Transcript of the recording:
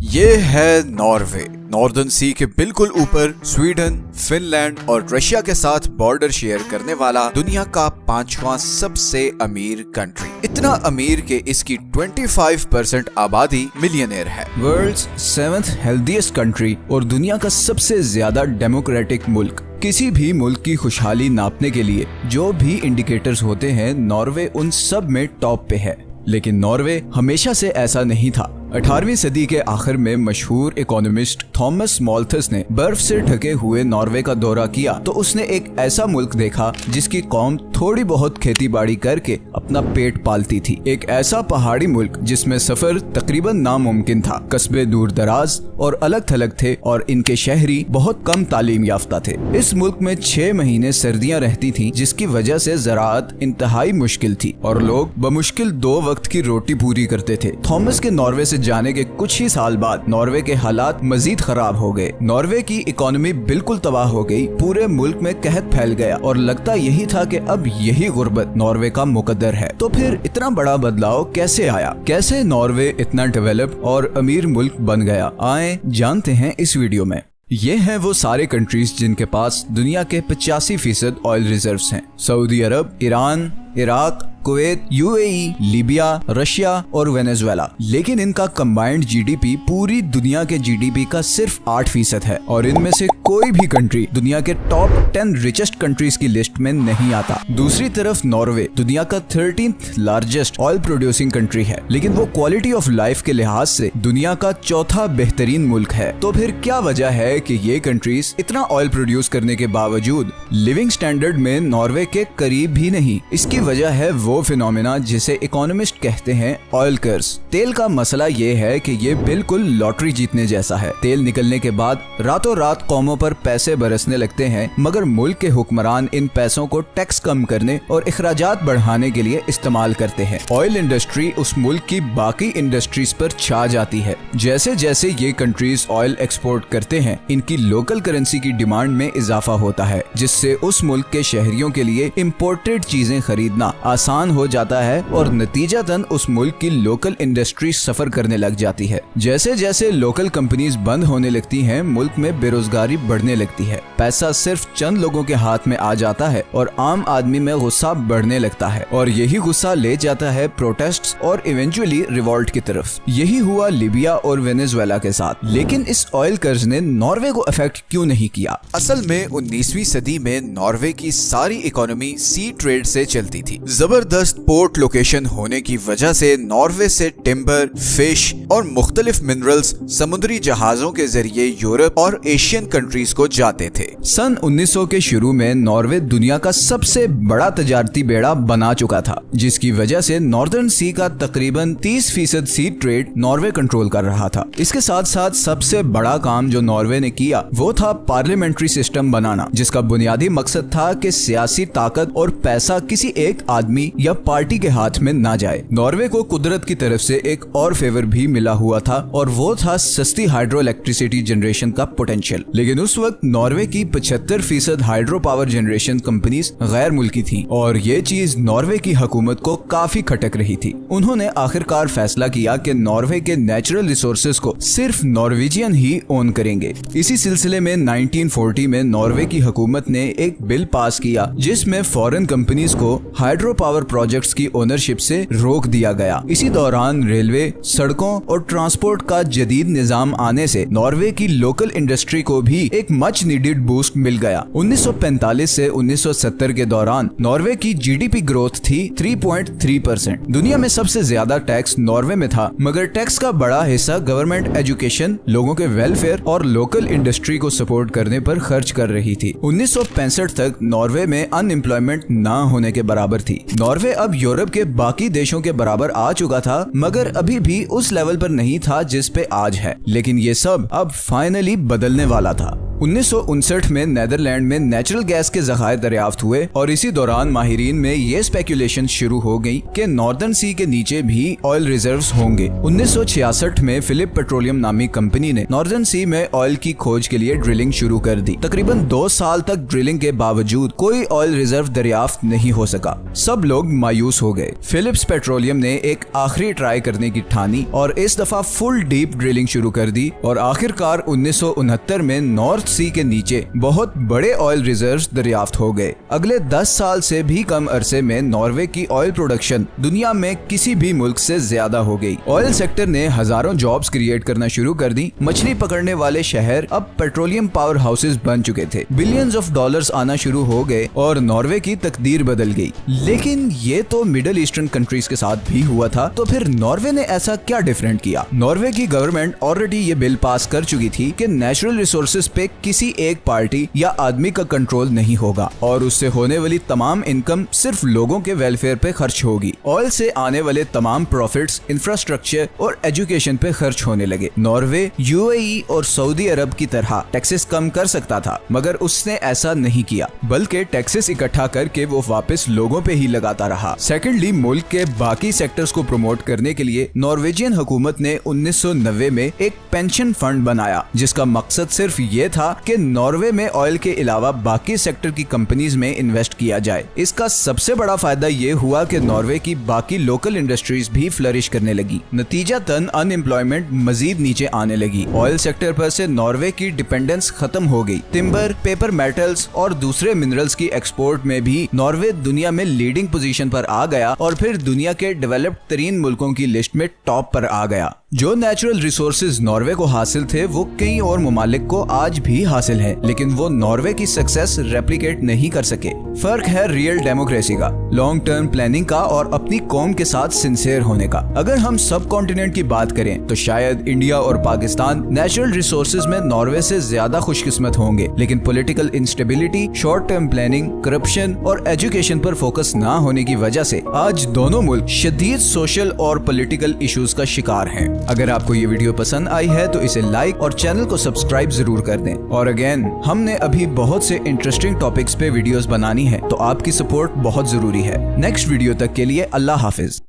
ये है Norway. Northern सी के बिल्कुल ऊपर स्वीडन, फिनलैंड और रशिया के साथ बॉर्डर शेयर करने वाला दुनिया का 5वां सबसे अमीर कंट्री। इतना अमीर कि इसकी 25% आबादी मिलियनेयर है। वर्ल्ड्स 7th हेल्दीएस्ट कंट्री और दुनिया का सबसे ज्यादा डेमोक्रेटिक मुल्क। किसी भी मुल्क की खुशहाली नापने के लिए जो भी इंडिकेटर्स होते हैं, नॉर्वे उन सब में टॉप पे है। लेकिन नॉर्वे हमेशा से ऐसा नहीं था। 18वीं सदी के आखिर में मशहूर इकोनॉमिस्ट थॉमस माल्थस ने बर्फ से ढके हुए नॉर्वे का दौरा किया तो उसने एक ऐसा मुल्क देखा जिसकी कौम थोड़ी बहुत खेती बाड़ी करके अपना पेट पालती थी। एक ऐसा पहाड़ी मुल्क जिसमें सफर तकरीबन नामुमकिन था। कस्बे दूर दराज और अलग थलग थे और इनके शहरी बहुत कम तालीम याफ्ता थे। इस मुल्क में 6 महीने सर्दियां रहती थी, जिसकी वजह से ज़राअत इंतहाई मुश्किल थी और लोग बमुश्किल 2 वक्त की रोटी पूरी करते थे। थॉमस के नॉर्वे से जाने के कुछ ही साल बाद नॉर्वे के हालात मजीद खराब हो गए। नॉर्वे की इकोनॉमी बिल्कुल तबाह हो गई। पूरे मुल्क में कहत फैल गया और लगता यही था कि अब यही गुर्बत नॉर्वे का मुकद्दर है। तो फिर इतना बड़ा बदलाव कैसे आया? कैसे नॉर्वे इतना डेवलप और अमीर मुल्क बन गया? आए जानते हैं इस वीडियो में। ये हैं वो सारे कंट्रीज जिनके पास दुनिया के 85% ऑयल रिजर्व्स हैं। Saudi Arab, Iran, Iraq, Kuwait, UAE, Libya, Russia और वेनेजुएला। लेकिन इनका कंबाइंड जीडीपी पूरी दुनिया के जीडीपी का सिर्फ 8% है और इनमें से कोई भी कंट्री दुनिया के टॉप 10 रिचेस्ट कंट्रीज की लिस्ट में नहीं आता। दूसरी तरफ नॉर्वे दुनिया का 13th largest oil producing country है, लेकिन वो क्वालिटी ऑफ लाइफ के लिहाज से दुनिया का चौथा बेहतरीन मुल्क है। तो फिर क्या वजह है कि ये कंट्रीज इतना ऑयल प्रोड्यूस करने के बावजूद लिविंग स्टैंडर्ड में नॉर्वे के करीब भी नहीं? इसकी वजह है वो फिनोमेना जिसे इकोनॉमिस्ट कहते हैं ऑयल कर्स। तेल का मसला ये है कि ये बिल्कुल लॉटरी जीतने जैसा है। तेल निकलने के बाद रातों रात कौमों पर पैसे बरसने लगते हैं, मगर मुल्क के हुक्मरान इन पैसों को टैक्स कम करने और इखराजात बढ़ाने के लिए इस्तेमाल करते हैं। ऑयल इंडस्ट्री उस मुल्क की बाकी इंडस्ट्रीज पर छा जाती है। जैसे जैसे ये कंट्रीज ऑयल एक्सपोर्ट करते हैं, इनकी लोकल करेंसी की डिमांड में इजाफा होता है, जिससे उस मुल्क के शहरियों के लिए इम्पोर्टेड चीजें खरीदना आसान हो जाता है और नतीजतन उस मुल्क की लोकल इंडस्ट्री सफर करने लग जाती है। जैसे जैसे लोकल कंपनीज बंद होने लगती हैं, मुल्क में बेरोजगारी बढ़ने लगती है। पैसा सिर्फ चंद लोगों के हाथ में आ जाता है और आम आदमी में गुस्सा बढ़ने लगता है और यही गुस्सा ले जाता है प्रोटेस्ट्स और इवेंचुअली रिवॉल्ट की तरफ। यही हुआ लीबिया और वेनेजुएला के साथ। लेकिन इस ऑयल कर्ज ने नॉर्वे को अफेक्ट क्यों नहीं किया? असल में 19वीं सदी में नॉर्वे की सारी इकोनॉमी सी ट्रेड से चलती थी। जबरदस्त पोर्ट लोकेशन होने की वजह से नॉर्वे से टिम्बर, फिश और मुख्तलिफ मिनरल्स समुद्री जहाजों के जरिए यूरोप और एशियन कंट्रीज को जाते थे। सन 1900 के शुरू में नॉर्वे दुनिया का सबसे बड़ा तजारती बेड़ा बना चुका था, जिसकी वजह से नॉर्दर्न सी का तकरीबन 30% सी ट्रेड नॉर्वे कंट्रोल कर रहा था। इसके साथ साथ सबसे बड़ा काम जो नॉर्वे ने किया वो था पार्लियामेंट्री सिस्टम बनाना, जिसका बुनियादी मकसद था कि सियासी ताकत और पैसा किसी एक आदमी या पार्टी के हाथ में ना जाए। नॉर्वे को कुदरत की तरफ से एक और फेवर भी मिला हुआ था और वो था सस्ती हाइड्रो इलेक्ट्रिसिटी जनरेशन का पोटेंशियल। लेकिन उस वक्त नॉर्वे की 75% हाइड्रो पावर जनरेशन कंपनीज गैर मुल्की थी और ये चीज नॉर्वे की हुकूमत को काफी खटक रही थी। उन्होंने आखिरकार फैसला किया कि नॉर्वे के नेचुरल रिसोर्सेज को सिर्फ नॉर्वेजियन ही ओन करेंगे। इसी सिलसिले में 1940 में नॉर्वे की हुकूमत ने एक बिल पास किया जिसमें फॉरेन कंपनीज को हाइड्रो पावर प्रोजेक्ट्स की ओनरशिप से रोक दिया गया। इसी दौरान रेलवे, सड़कों और ट्रांसपोर्ट का जदीद निजाम आने से नॉर्वे की लोकल इंडस्ट्री को भी एक मच नीडेड बूस्ट मिल गया। 1945 से 1970 के दौरान नॉर्वे की जीडीपी ग्रोथ थी 3.3%। दुनिया में सबसे ज्यादा टैक्स नॉर्वे में था, मगर टैक्स का बड़ा हिस्सा गवर्नमेंट एजुकेशन, लोगों के वेलफेयर और लोकल इंडस्ट्री को सपोर्ट करने पर खर्च कर रही थी। 1965 तक नॉर्वे में अनएम्प्लॉयमेंट न होने के बराबर थी। नॉर्वे अब यूरोप के बाकी देशों के बराबर आ चुका था, मगर अभी भी उस लेवल पर नहीं था जिस पे आज है। लेकिन ये सब अब फाइनली बदलने वाला था। 1959 में नेदरलैंड में नेचुरल गैस के ज़खायर दरियाफ्त हुए और इसी दौरान माहिरीन में ये स्पेकुलेशन शुरू हो गई कि नॉर्दर्न सी के नीचे भी ऑयल रिजर्व्स होंगे। 1966 में फिलिप पेट्रोलियम नामी कंपनी ने नॉर्दर्न सी में ऑयल की खोज के लिए ड्रिलिंग शुरू कर दी। तकरीबन 2 साल तक ड्रिलिंग के बावजूद कोई ऑयल रिजर्व दरियाफ्त नहीं हो सका। सब लोग मायूस हो गए। फिलिप्स पेट्रोलियम ने एक आखिरी ट्राई करने की ठानी और इस दफा फुल डीप ड्रिलिंग शुरू कर दी और आखिरकार 1969 में नॉर्थ सी के नीचे बहुत बड़े ऑयल रिजर्व्स दरियाफ्त हो गए। अगले 10 साल से भी कम अरसे में नॉर्वे की ऑयल प्रोडक्शन दुनिया में किसी भी मुल्क से ज्यादा हो गई। ऑयल सेक्टर ने हजारों जॉब्स क्रिएट करना शुरू कर दी। मछली पकड़ने वाले शहर अब पेट्रोलियम पावर हाउसेस बन चुके थे। बिलियंस ऑफ डॉलर्स आना शुरू हो गए और नॉर्वे की तकदीर बदल गई। लेकिन ये तो मिडिल ईस्टर्न कंट्रीज के साथ भी हुआ था, तो फिर नॉर्वे ने ऐसा क्या डिफरेंट किया? नॉर्वे की गवर्नमेंट ऑलरेडी ये बिल पास कर चुकी थी कि नेचुरल रिसोर्सेज पे किसी एक पार्टी या आदमी का कंट्रोल नहीं होगा और उससे होने वाली तमाम इनकम सिर्फ लोगों के वेलफेयर पे खर्च होगी। ऑयल से आने वाले तमाम प्रॉफिट्स इंफ्रास्ट्रक्चर और एजुकेशन पे खर्च होने लगे। नॉर्वे यूएई और सऊदी अरब की तरह टैक्सेस कम कर सकता था, मगर उसने ऐसा नहीं किया, बल्कि टैक्सेस इकट्ठा करके वो वापस लोगों पे ही लगाता रहा। सेकेंडली, मुल्क के बाकी सेक्टर्स को प्रमोट करने के लिए नॉर्वेजियन हुकूमत ने 1990 में एक पेंशन फंड बनाया, जिसका मकसद सिर्फ ये था कि नॉर्वे में ऑयल के अलावा बाकी सेक्टर की कंपनीज में इन्वेस्ट किया जाए। इसका सबसे बड़ा फायदा ये हुआ कि नॉर्वे की बाकी लोकल इंडस्ट्रीज भी फ्लरिश करने लगी। नतीजतन अनएम्प्लॉयमेंट मजीद नीचे आने लगी। ऑयल सेक्टर पर से नॉर्वे की डिपेंडेंस खत्म हो गई। टिम्बर, पेपर मेटल्स और दूसरे मिनरल्स की एक्सपोर्ट में भी नॉर्वे दुनिया में लीडिंग पोजीशन पर आ गया और फिर दुनिया के डेवलप्ड तरीन मुल्कों की लिस्ट में टॉप पर आ गया। जो नेचुरल रिसोर्सेज नॉर्वे को हासिल थे वो कई और ममालिक को आज भी हासिल है, लेकिन वो नॉर्वे की सक्सेस रेप्लिकेट नहीं कर सके। फर्क है रियल डेमोक्रेसी का, लॉन्ग टर्म प्लानिंग का और अपनी कौम के साथ सिंसियर होने का। अगर हम सब कॉन्टिनेंट की बात करें तो शायद इंडिया और पाकिस्तान नेचुरल रिसोर्सेज में नॉर्वे से ज्यादा खुशकिस्मत होंगे, लेकिन political instability, short term planning, corruption और एजुकेशन पर फोकस ना होने की वजह से आज दोनों मुल्क शदीद सोशल और पॉलिटिकल इश्यूज का शिकार हैं। अगर आपको ये वीडियो पसंद आई है तो इसे लाइक और चैनल को सब्सक्राइब जरूर कर दें। और अगेन, हमने अभी बहुत से इंटरेस्टिंग टॉपिक्स पे वीडियोस बनानी है, तो आपकी सपोर्ट बहुत जरूरी है। नेक्स्ट वीडियो तक के लिए अल्लाह हाफिज।